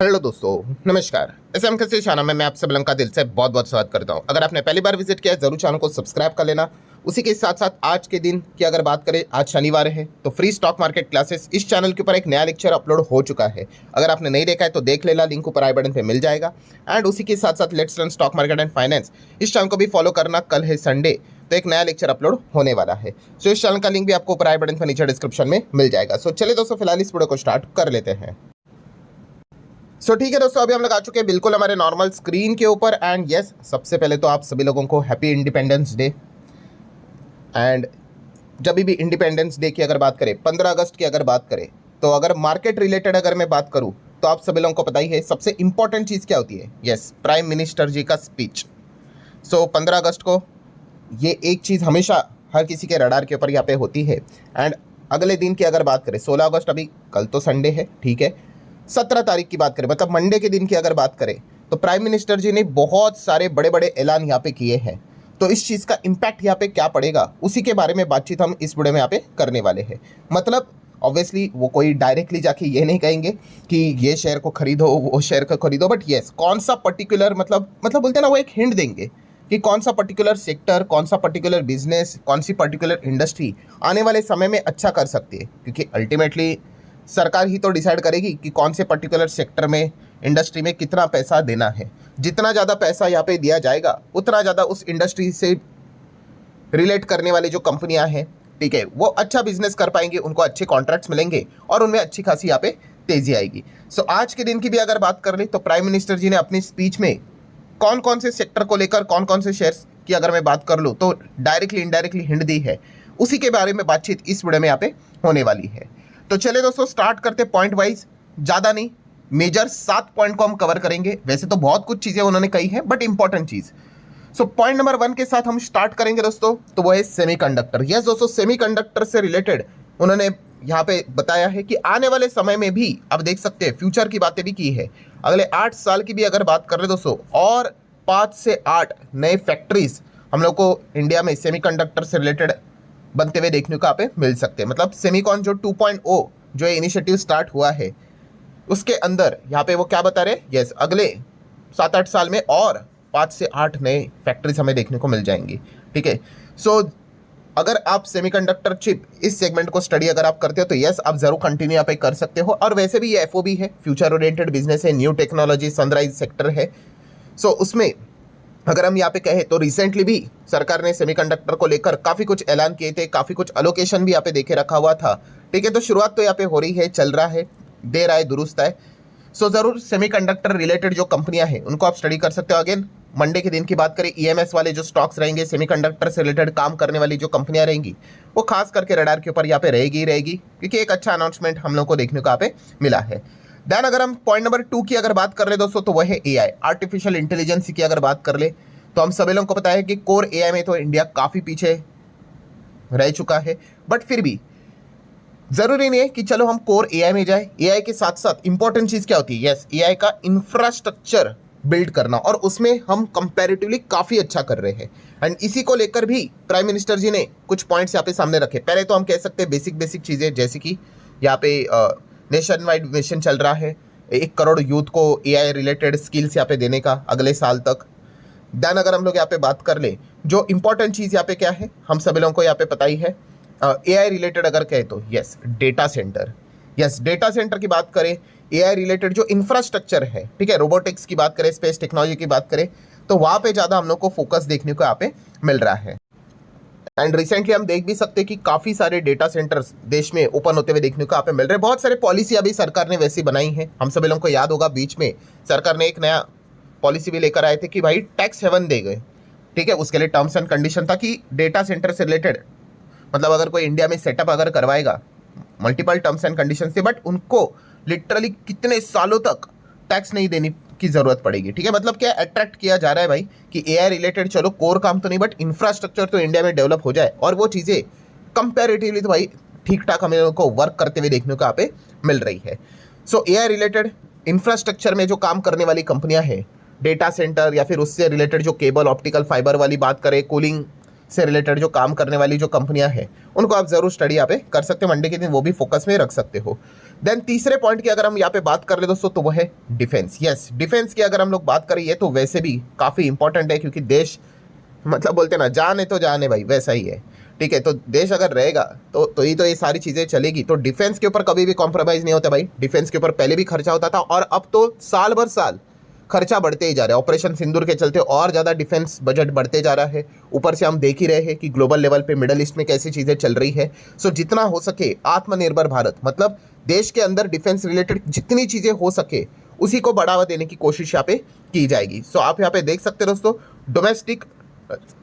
Hello दोस्तों, नमस्कार। SM के शाना में मैं आप सब लोगों का दिल से बहुत बहुत स्वागत करता हूं। अगर आपने पहली बार विजिट किया है जरूर चैनल को सब्सक्राइब कर लेना। उसी के साथ साथ आज के दिन की अगर बात करें, आज शनिवार है तो फ्री स्टॉक मार्केट क्लासेस इस चैनल के ऊपर एक नया लेक्चर अपलोड हो चुका है। अगर आपने नहीं देखा है तो देख लेना, लिंक ऊपर आई बटन पे मिल जाएगा। एंड उसी के साथ साथ let's learn stock market and finance इस चैनल को भी फॉलो करना। कल है संडे, तो एक नया लेक्चर अपलोड होने वाला है। सो इस चैनल का लिंक भी आपको ऊपर आई बटन पर नीचे डिस्क्रिप्शन में मिल जाएगा। सो चलिए दोस्तों, फिलहाल इस वीडियो को स्टार्ट कर लेते हैं। ठीक है दोस्तों, अभी हम लोग आ चुके हैं बिल्कुल हमारे नॉर्मल स्क्रीन के ऊपर। एंड यस, सबसे पहले तो आप सभी लोगों को हैप्पी इंडिपेंडेंस डे। एंड जब भी इंडिपेंडेंस डे की अगर बात करें, 15 अगस्त की अगर बात करें, तो अगर मार्केट रिलेटेड अगर मैं बात करूं तो आप सभी लोगों को पता ही है सबसे इंपॉर्टेंट चीज़ क्या होती है। यस, प्राइम मिनिस्टर जी का स्पीच। 15 अगस्त को ये एक चीज़ हमेशा हर किसी के रडार के ऊपर यहाँ पे होती है। एंड अगले दिन की अगर बात करें, 16 अगस्त, अभी कल तो संडे है, ठीक है, 17 तारीख की बात करें, मतलब मंडे के दिन की अगर बात करें, तो प्राइम मिनिस्टर जी ने बहुत सारे बड़े बड़े ऐलान यहाँ पे किए हैं। तो इस चीज़ का इम्पैक्ट यहाँ पे क्या पड़ेगा, उसी के बारे में बातचीत हम इस वीडियो में यहाँ पे करने वाले हैं। मतलब ऑब्वियसली वो कोई डायरेक्टली जाके ये नहीं कहेंगे कि ये शेयर को खरीदो, वो शेयर को खरीदो, बट येस, कौन सा पर्टिकुलर मतलब बोलते हैं ना, वो एक हिंट देंगे कि कौन सा पर्टिकुलर सेक्टर, कौन सा पर्टिकुलर बिजनेस, कौन सी पर्टिकुलर इंडस्ट्री आने वाले समय में अच्छा कर सकती है। क्योंकि अल्टीमेटली सरकार ही तो डिसाइड करेगी कि कौन से पर्टिकुलर सेक्टर में, इंडस्ट्री में कितना पैसा देना है। जितना ज़्यादा पैसा यहाँ पे दिया जाएगा, उतना ज़्यादा उस इंडस्ट्री से रिलेट करने वाली जो कंपनियां हैं, ठीक है, वो अच्छा बिजनेस कर पाएंगे, उनको अच्छे कॉन्ट्रैक्ट्स मिलेंगे और उनमें अच्छी खासी यहाँ पे तेजी आएगी। आज के दिन की भी अगर बात कर ले तो प्राइम मिनिस्टर जी ने अपनी स्पीच में कौन कौन से सेक्टर को लेकर, कौन कौन से शेयर्स की अगर मैं बात कर लूँ तो डायरेक्टली इनडायरेक्टली हिंट दी है, उसी के बारे में बातचीत इस वीडियो में यहाँ पे होने वाली है। तो चलिए दोस्तों, स्टार्ट करते पॉइंट वाइज, ज़्यादा नहीं, मेजर 7 पॉइंट को हम कवर करेंगे। वैसे तो बहुत कुछ चीज़ें उन्होंने कही है, but important cheese. Point number 1 के साथ हम स्टार्ट करेंगे दोस्तों, तो वो है सेमीकंडक्टर। यस दोस्तों, सेमीकंडक्टर से रिलेटेड उन्होंने यहाँ पे बताया है कि आने वाले समय में भी, अब देख सकते हैं, फ्यूचर की बातें भी की है। अगले 8 साल की भी अगर बात कर रहे दोस्तों, और 5 से 8 नए फैक्ट्रीज हम लोग को इंडिया में सेमीकंडक्टर से रिलेटेड बनते हुए देखने को यहाँ पे मिल सकते हैं। मतलब सेमीकॉन जो 2.0 जो इनिशिएटिव स्टार्ट हुआ है, उसके अंदर यहाँ पे वो क्या बता रहे हैं, यस, अगले 7-8 साल में और 5 से 8 नए फैक्ट्रीज हमें देखने को मिल जाएंगी। ठीक है, अगर आप सेमीकंडक्टर चिप इस सेगमेंट को स्टडी अगर आप करते हो तो यस, आप जरूर कंटिन्यू यहाँ पे कर सकते हो। और वैसे भी ये एफओबी है, फ्यूचर ओरिएंटेड बिजनेस है, न्यू टेक्नोलॉजी, सनराइज सेक्टर है। उसमें अगर हम यहाँ पे कहें तो रिसेंटली भी सरकार ने सेमीकंडक्टर को लेकर काफ़ी कुछ ऐलान किए थे, काफ़ी कुछ अलोकेशन भी यहाँ पे देखे रखा हुआ था। ठीक है, तो शुरुआत तो यहाँ पे हो रही है, चल रहा है, देर आए दुरुस्त आए। ज़रूर सेमीकंडक्टर रिलेटेड जो कंपनियां हैं उनको आप स्टडी कर सकते हो। अगेन मंडे के दिन की बात करें, ईएमएस वाले जो स्टॉक्स रहेंगे, सेमीकंडक्टर से रिलेटेड काम करने वाली जो कंपनियां रहेंगी, वो खास करके रडार के ऊपर यहाँ पे रहेगी, क्योंकि एक अच्छा अनाउंसमेंट हम लोग को देखने को यहाँ पे मिला है। देन अगर हम पॉइंट नंबर 2 की अगर बात कर रहे दोस्तों, तो वह है एआई, आर्टिफिशियल इंटेलिजेंस की अगर बात कर ले तो हम सभी लोगों को पता है कि कोर एआई में तो इंडिया काफ़ी पीछे रह चुका है। बट फिर भी जरूरी नहीं है कि चलो हम कोर एआई में जाए। एआई के साथ साथ इंपॉर्टेंट चीज़ क्या होती है, यस, एआई का इंफ्रास्ट्रक्चर बिल्ड करना, और उसमें हम कंपैरेटिवली काफ़ी अच्छा कर रहे हैं। एंड इसी को लेकर भी प्राइम मिनिस्टर जी ने कुछ पॉइंट्स यहाँ पे सामने रखे। पहले तो हम कह सकते हैं बेसिक चीज़ें, जैसे कि यहाँ पे नेशन वाइड मिशन चल रहा है 1 करोड़ यूथ को एआई रिलेटेड स्किल्स यहाँ पे देने का अगले साल तक। देन अगर हम लोग यहाँ पे बात कर ले, जो इंपॉर्टेंट चीज़ यहाँ पे क्या है, हम सभी लोगों को यहाँ पे पता ही है, एआई रिलेटेड अगर कहे तो yes, data centre. Yes, data centre की बात करें, एआई रिलेटेड जो इंफ्रास्ट्रक्चर है, ठीक है, रोबोटिक्स की बात करें, स्पेस टेक्नोलॉजी की बात करें, तो वहाँ पे ज़्यादा हम लोग को फोकस देखने को यहाँ पे मिल रहा है। एंड रिसेंटली हम देख भी सकते हैं कि काफ़ी सारे डेटा सेंटर्स देश में ओपन होते हुए देखने को यहाँ पे मिल रहे हैं। बहुत सारे पॉलिसी अभी सरकार ने वैसी बनाई है। हम सभी लोगों को याद होगा, बीच में सरकार ने एक नया पॉलिसी भी लेकर आए थे कि भाई टैक्स हेवन दे गए, ठीक है, उसके लिए टर्म्स एंड कंडीशन था कि डेटा सेंटर से रिलेटेड, मतलब अगर कोई इंडिया में सेटअप अगर करवाएगा, मल्टीपल टर्म्स एंड कंडीशन थे, बट उनको लिटरली कितने सालों तक टैक्स नहीं देने की ज़रूरत पड़ेगी। ठीक है, मतलब क्या अट्रैक्ट किया जा रहा है भाई कि एआई रिलेटेड चलो कोर काम तो नहीं, बट इंफ्रास्ट्रक्चर तो इंडिया में डेवलप हो जाए, और वो चीज़ें कंपेरेटिवली तो भाई ठीक ठाक हमें लोगों को वर्क करते हुए देखने को यहाँ पे मिल रही है। एआई रिलेटेड इंफ्रास्ट्रक्चर में जो काम करने वाली कंपनियाँ हैं, डेटा सेंटर या फिर उससे रिलेटेड जो केबल, ऑप्टिकल फाइबर वाली बात करें, कूलिंग से रिलेटेड जो काम करने वाली जो कंपनियां हैं उनको आप जरूर स्टडी यहाँ पे कर सकते हो, मंडे के दिन वो भी फोकस में रख सकते हो। देन तीसरे पॉइंट की अगर हम यहाँ पे बात कर ले दोस्तों तो वो है डिफेंस। यस, डिफेंस की अगर हम लोग बात करें ये तो वैसे भी काफ़ी इंपॉर्टेंट है, क्योंकि देश मतलब बोलते हैं ना, जान है तो जान है भाई, वैसा ही है। ठीक है, तो देश अगर रहेगा तो ये सारी चीज़ें चलेगी। तो डिफेंस के ऊपर कभी भी कॉम्प्रोमाइज़ नहीं होता भाई। डिफेंस के ऊपर पहले भी खर्चा होता था और अब तो साल भर साल खर्चा बढ़ते ही जा रहा है। ऑपरेशन सिंदूर के चलते और ज़्यादा डिफेंस बजट बढ़ते जा रहा है। ऊपर से हम देख ही रहे हैं कि ग्लोबल लेवल पे मिडल ईस्ट में कैसी चीज़ें चल रही है। सो जितना हो सके आत्मनिर्भर भारत, मतलब देश के अंदर डिफेंस रिलेटेड जितनी चीज़ें हो सके उसी को बढ़ावा देने की कोशिश यहाँ पे की जाएगी। सो आप यहाँ पे देख सकते हैं दोस्तों, डोमेस्टिक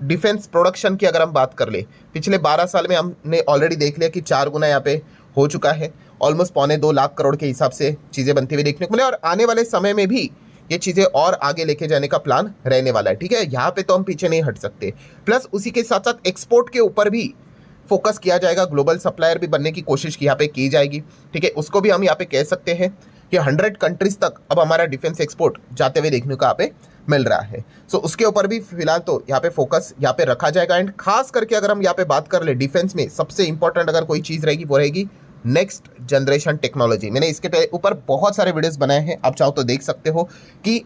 डिफेंस प्रोडक्शन की अगर हम बात कर ले, पिछले 12 साल में हमने ऑलरेडी देख लिया कि 4 गुना यहाँ पे हो चुका है। ऑलमोस्ट 2.25 लाख करोड़ के हिसाब से चीज़ें बनती हुई देखने को मिले और आने वाले समय में भी ये चीज़ें और आगे लेके जाने का प्लान रहने वाला है। ठीक है, यहाँ पे तो हम पीछे नहीं हट सकते। प्लस उसी के साथ साथ एक्सपोर्ट के ऊपर भी फोकस किया जाएगा, ग्लोबल सप्लायर भी बनने की कोशिश यहाँ पे की जाएगी। ठीक है, उसको भी हम यहाँ पे कह सकते हैं कि 100 कंट्रीज तक अब हमारा डिफेंस एक्सपोर्ट जाते हुए देखने को यहाँ पे मिल रहा है। सो उसके ऊपर भी फिलहाल तो यहाँ पे फोकस यहाँ पे रखा जाएगा। एंड खास करके अगर हम यहाँ पे बात कर ले डिफेंस में सबसे इंपॉर्टेंट अगर कोई चीज़ रहेगी वो रहेगी नेक्स्ट जनरेशन टेक्नोलॉजी। मैंने इसके ऊपर बहुत सारे वीडियोस बनाए हैं, आप चाहो तो देख सकते हो कि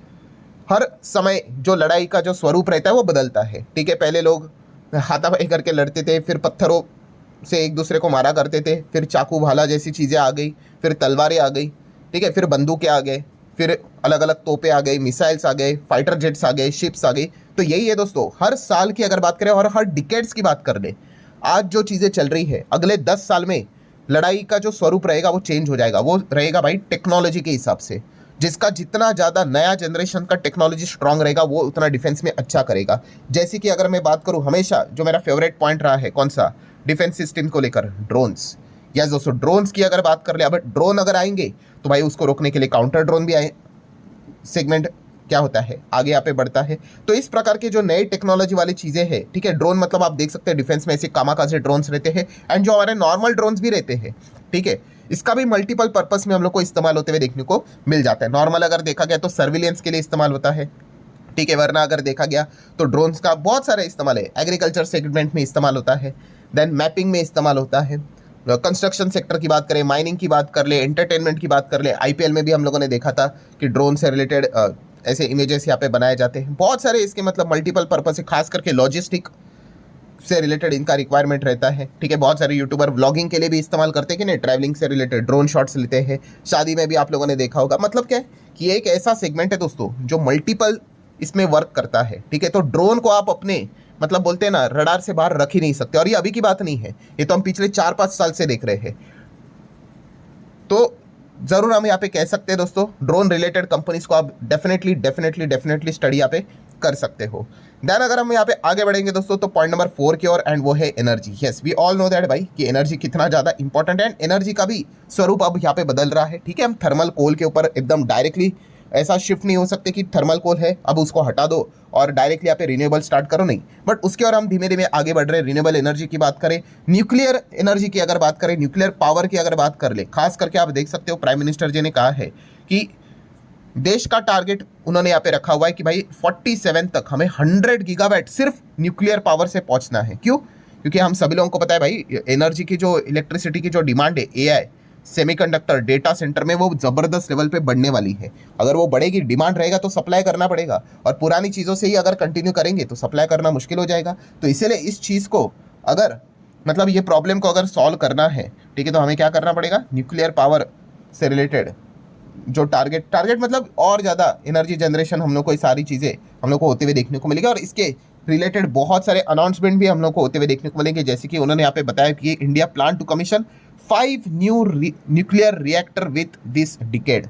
हर समय जो लड़ाई का जो स्वरूप रहता है वो बदलता है। ठीक है, पहले लोग हाथापाई करके लड़ते थे, फिर पत्थरों से एक दूसरे को मारा करते थे, फिर चाकू भाला जैसी चीज़ें आ गई, फिर तलवारें आ गई। ठीक है, फिर बंदूकें आ गए, फिर अलग अलग तोपें आ गई, मिसाइल्स आ गए, फाइटर जेट्स आ गए, शिप्स आ गई। तो यही है दोस्तों, हर साल की अगर बात करें और हर डिकेड्स की बात कर ले, आज जो चीज़ें चल रही है अगले 10 साल में लड़ाई का जो स्वरूप रहेगा वो चेंज हो जाएगा। वो रहेगा भाई टेक्नोलॉजी के हिसाब से। जिसका जितना ज़्यादा नया जनरेशन का टेक्नोलॉजी स्ट्रांग रहेगा वो उतना डिफेंस में अच्छा करेगा। जैसे कि अगर मैं बात करूँ, हमेशा जो मेरा फेवरेट पॉइंट रहा है कौन सा, डिफेंस सिस्टम को लेकर, ड्रोन्स। यस दोस्तों, ड्रोन्स की अगर बात कर ले, अब ड्रोन अगर आएंगे तो भाई उसको रोकने के लिए काउंटर ड्रोन भी आए, सेगमेंट क्या होता है आगे यहाँ पे बढ़ता है। तो इस प्रकार के जो नए टेक्नोलॉजी वाली चीज़ें हैं, ठीक है, ड्रोन मतलब आप देख सकते हैं डिफेंस में ऐसे कामाकाजी ड्रोन्स रहते हैं एंड जो हमारे नॉर्मल ड्रोन्स भी रहते हैं। ठीक है, इसका भी मल्टीपल पर्पस में हम लोग को इस्तेमाल होते हुए देखने को मिल जाता है। नॉर्मल अगर देखा गया तो सर्विलेंस के लिए इस्तेमाल होता है। ठीक है, वरना अगर देखा गया तो ड्रोन्स का बहुत सारा इस्तेमाल है, एग्रीकल्चर सेगमेंट में इस्तेमाल होता है, देन मैपिंग में इस्तेमाल होता है, कंस्ट्रक्शन सेक्टर की बात करें, माइनिंग की बात कर ले, एंटरटेनमेंट की बात कर ले। आईपीएल में भी हम लोगों ने देखा था कि ड्रोन से रिलेटेड ऐसे इमेजेस यहाँ पे बनाए जाते हैं। बहुत सारे इसके मतलब मल्टीपल पर्पस है, खास करके लॉजिस्टिक से रिलेटेड इनका रिक्वायरमेंट रहता है। ठीक है, बहुत सारे यूट्यूबर व्लॉगिंग के लिए भी इस्तेमाल करते हैं कि नहीं, ट्रैवलिंग से रिलेटेड ड्रोन शॉट्स लेते हैं। शादी में भी आप लोगों ने देखा होगा। मतलब क्या है कि एक ऐसा सेगमेंट है दोस्तों जो मल्टीपल इसमें वर्क करता है। ठीक है, तो ड्रोन को आप अपने मतलब बोलते हैं ना रडार से बाहर रख ही नहीं सकते। और ये अभी की बात नहीं है, ये तो हम पिछले 4-5 साल से देख रहे हैं। तो ज़रूर हम यहाँ पे कह सकते हैं दोस्तों, ड्रोन रिलेटेड कंपनीज को आप डेफिनेटली स्टडी यहाँ पे कर सकते हो। देन अगर हम यहाँ पे आगे बढ़ेंगे दोस्तों तो पॉइंट नंबर 4 की ओर, एंड वो है energy. Yes, we all know that भाई कि एनर्जी कितना ज़्यादा इंपॉर्टेंट है। एंड एनर्जी का भी स्वरूप अब यहाँ पे बदल रहा है। ठीक है, हम थर्मल कोल के ऊपर एकदम डायरेक्टली ऐसा शिफ्ट नहीं हो सकते कि थर्मल कोल है अब उसको हटा दो और डायरेक्टली यहाँ पे रिन्यूएबल स्टार्ट करो, नहीं। बट उसके और हम धीमे धीमे आगे बढ़ रहे हैं। रिन्यूएबल एनर्जी की बात करें, न्यूक्लियर एनर्जी की अगर बात करें, न्यूक्लियर पावर की अगर बात कर ले, खास करके आप देख सकते हो प्राइम मिनिस्टर जी ने कहा है कि देश का टारगेट उन्होंने यहाँ पे रखा हुआ है कि भाई 47 तक हमें 100 गीगावाट सिर्फ न्यूक्लियर पावर से पहुँचना है। क्यों? क्योंकि हम सभी लोगों को पता है भाई एनर्जी की जो इलेक्ट्रिसिटी की जो डिमांड है, एआई, सेमीकंडक्टर, डेटा सेंटर में वो ज़बरदस्त लेवल पे बढ़ने वाली है। अगर वो बढ़ेगी, डिमांड रहेगा तो सप्लाई करना पड़ेगा, और पुरानी चीज़ों से ही अगर कंटिन्यू करेंगे तो सप्लाई करना मुश्किल हो जाएगा। तो इसीलिए इस चीज़ को अगर मतलब ये प्रॉब्लम को अगर सॉल्व करना है, ठीक है, तो हमें क्या करना पड़ेगा, न्यूक्लियर पावर से रिलेटेड जो टारगेट मतलब और ज़्यादा एनर्जी जनरेशन हम लोग को, ये सारी चीज़ें हम लोग को होते हुए देखने को मिलेगी। और इसके रिलेटेड बहुत सारे अनाउंसमेंट भी हम लोग को होते हुए देखने को मिलेंगे। जैसे कि उन्होंने यहाँ पे बताया कि India plan to commission 5 new nuclear reactor with this decade.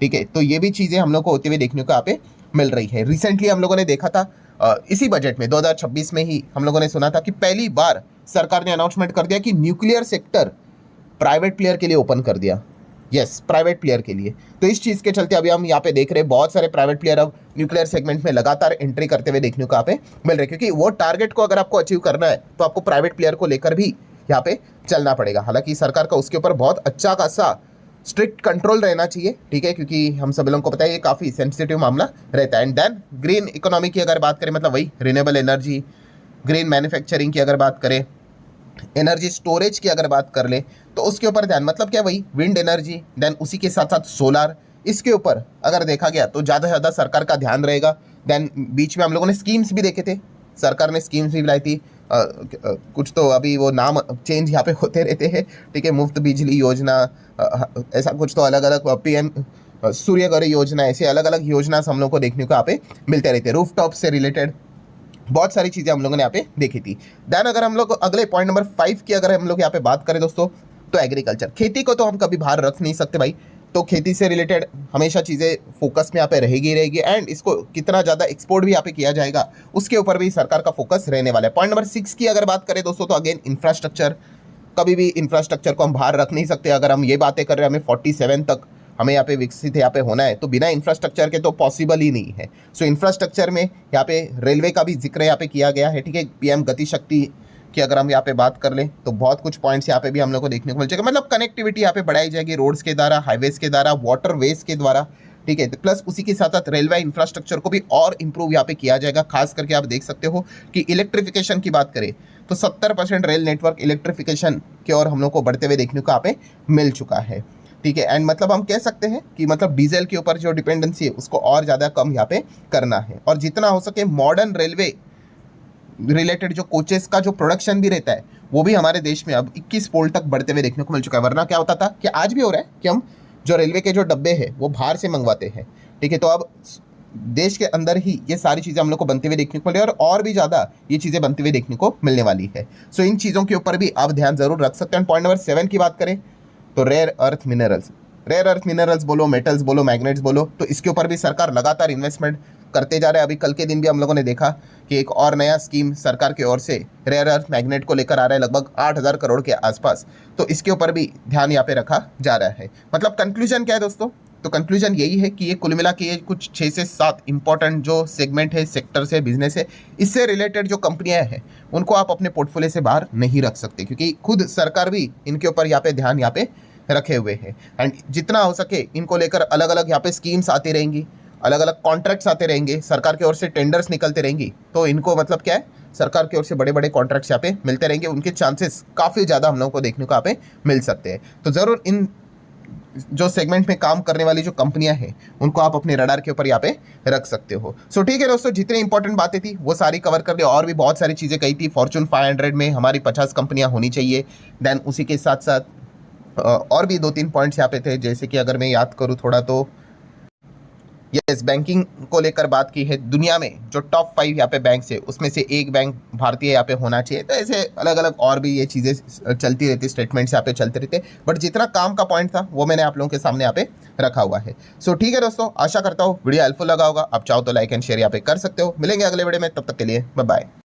ठीक है, तो ये भी चीज़ें हम लोग को होते हुए देखने को यहाँ पे मिल रही है। रिसेंटली हम लोगों ने देखा था इसी बजट में 2026 में ही हम लोगों ने सुना था कि पहली बार सरकार ने अनाउंसमेंट कर दिया कि न्यूक्लियर सेक्टर प्राइवेट प्लेयर के लिए ओपन कर दिया। यस, प्राइवेट प्लेयर के लिए। तो इस चीज़ के चलते अभी हम यहाँ पे देख रहे हैं बहुत सारे प्राइवेट प्लेयर अब न्यूक्लियर सेगमेंट में लगातार एंट्री करते हुए देखने को यहाँ पे मिल रहे हैं। क्योंकि वो टारगेट को अगर आपको अचीव करना है तो आपको प्राइवेट प्लेयर को लेकर भी यहाँ पे चलना पड़ेगा। हालांकि सरकार का उसके ऊपर बहुत अच्छा खासा स्ट्रिक्ट कंट्रोल रहना चाहिए। ठीक है, क्योंकि हम सभी लोगों को पता है ये काफ़ी सेंसिटिव मामला रहता है। एंड देन ग्रीन इकोनॉमी की अगर बात करें, मतलब वही रिन्यूएबल एनर्जी, ग्रीन मैन्युफैक्चरिंग की अगर बात करें, एनर्जी स्टोरेज की अगर बात कर ले तो उसके ऊपर ध्यान, मतलब क्या, वही विंड एनर्जी, देन उसी के साथ साथ सोलार, इसके ऊपर अगर देखा गया तो ज़्यादा से ज़्यादा सरकार का ध्यान रहेगा। देन बीच में हम लोगों ने स्कीम्स भी देखे थे, सरकार ने स्कीम्स भी लाई थी, कुछ तो अभी वो नाम चेंज यहाँ पे होते रहते हैं, ठीक है, मुफ्त बिजली योजना, ऐसा कुछ तो अलग अलग पीएम सूर्यघर योजना, ऐसे अलग अलग योजना हम लोग को देखने को यहाँ पे मिलते रहते हैं। रूफ टॉप से रिलेटेड बहुत सारी चीज़ें हम लोगों ने यहाँ पे देखी थी। देन अगर हम लोग अगले पॉइंट नंबर 5 की अगर हम लोग यहाँ पे बात करें दोस्तों, तो एग्रीकल्चर, खेती को तो हम कभी बाहर रख नहीं सकते भाई, तो खेती से रिलेटेड हमेशा चीज़ें फोकस में यहाँ पे रहेगी एंड इसको कितना ज़्यादा एक्सपोर्ट भी यहाँ पे किया जाएगा उसके ऊपर भी सरकार का फोकस रहने वाला है। पॉइंट नंबर 6 की अगर बात करें दोस्तों, तो अगेन इंफ्रास्ट्रक्चर, कभी भी इंफ्रास्ट्रक्चर को हम बाहर रख नहीं सकते। अगर हम ये बातें कर रहे हैं हमें 47 तक हमें यहाँ पे विकसित यहाँ पे होना है, तो बिना इंफ्रास्ट्रक्चर के तो पॉसिबल ही नहीं है। सो इंफ्रास्ट्रक्चर में यहाँ पे रेलवे का भी जिक्र यहाँ पे किया गया है, ठीक है। पीएम गति शक्ति की अगर हम यहाँ पे बात कर लें तो बहुत कुछ पॉइंट्स यहाँ पे भी हम लोग को देखने को मिल जाएगा, मतलब कनेक्टिविटी यहाँ पे बढ़ाई जाएगी रोड्स के द्वारा, हाईवेज के द्वारा, वाटरवेज के द्वारा, ठीक है। प्लस उसी के साथ साथ रेलवे इंफ्रास्ट्रक्चर को भी और इंप्रूव यहाँ पे किया जाएगा। खास करके आप देख सकते हो कि इलेक्ट्रिफिकेशन की बात करें तो 70% रेल नेटवर्क इलेक्ट्रिफिकेशन की ओर हम लोग को बढ़ते हुए देखने को यहाँ पे मिल चुका है, ठीक है। एंड मतलब हम कह सकते हैं कि मतलब डीजल के ऊपर जो डिपेंडेंसी है उसको और ज़्यादा कम यहाँ पे करना है, और जितना हो सके मॉडर्न रेलवे रिलेटेड जो कोचेस का जो प्रोडक्शन भी रहता है वो भी हमारे देश में अब 21 पोल तक बढ़ते हुए देखने को मिल चुका है। वरना क्या होता था कि आज भी हो रहा है कि हम जो रेलवे के जो डब्बे हैं वो बाहर से मंगवाते हैं, ठीक है। तो अब देश के अंदर ही ये सारी चीज़ें हम लोग को बनती हुई देखने को मिल रही है और भी ज़्यादा ये चीज़ें बनती हुई देखने को मिलने वाली है। सो इन चीज़ों के ऊपर भी आप ध्यान जरूर रख सकते हैं। पॉइंट नंबर 7 की बात करें तो रेयर अर्थ मिनरल्स बोलो, मेटल्स बोलो, मैग्नेट्स बोलो, तो इसके ऊपर भी सरकार लगातार इन्वेस्टमेंट करते जा रहे हैं। अभी कल के दिन भी हम लोगों ने देखा कि एक और नया स्कीम सरकार की ओर से रेयर अर्थ मैग्नेट को लेकर आ रहा है, लगभग 8,000 करोड़ के आसपास, तो इसके ऊपर भी ध्यान यहाँ पे रखा जा रहा है। मतलब कंक्लूजन क्या है दोस्तों, तो कंक्लूजन यही है कि ये कुल मिला के ये कुछ 6 से 7 इंपॉर्टेंट जो सेगमेंट है, सेक्टर्स है, बिजनेस है, इससे रिलेटेड जो कंपनियां हैं उनको आप अपने पोर्टफोलियो से बाहर नहीं रख सकते, क्योंकि खुद सरकार भी इनके ऊपर यहाँ पे ध्यान यहाँ पे रखे हुए हैं। एंड जितना हो सके इनको लेकर अलग अलग यहाँ पे स्कीम्स आती रहेंगी, अलग अलग कॉन्ट्रैक्ट्स आते रहेंगे, सरकार की ओर से टेंडर्स निकलते रहेंगी, तो इनको मतलब क्या है, सरकार की ओर से बड़े बड़े कॉन्ट्रैक्ट्स यहाँ पे मिलते रहेंगे, उनके चांसेस काफ़ी ज़्यादा हम लोगों को देखने को यहाँ पे मिल सकते हैं। तो ज़रूर इन जो सेगमेंट में काम करने वाली जो कंपनियां हैं उनको आप अपने रडार के ऊपर यहाँ पे रख सकते हो। सो ठीक है दोस्तों, जितनी इंपॉर्टेंट बातें थी वो सारी कवर कर ली, और भी बहुत सारी चीज़ें कही थी। फॉर्चून 500 में हमारी 50 कंपनियां होनी चाहिए। देन उसी के साथ साथ और भी 2-3 पॉइंट्स यहाँ पे थे, जैसे कि अगर मैं याद करूँ थोड़ा तो यस, बैंकिंग को लेकर बात की है। दुनिया में जो टॉप 5 यहाँ पे बैंक है उसमें से एक बैंक भारतीय यहाँ पे होना चाहिए। तो ऐसे अलग अलग और भी ये चीज़ें चलती रहती, स्टेटमेंट्स यहाँ पे चलते रहते, बट जितना काम का पॉइंट था वो मैंने आप लोगों के सामने यहाँ पे रखा हुआ है। सो ठीक है दोस्तों, आशा करता हूँ वीडियो हेल्पफुल लगा होगा। आप चाहो तो लाइक एंड शेयर यहाँ पे कर सकते हो। मिलेंगे अगले वीडियो में, तब तक के लिए बाय बाय।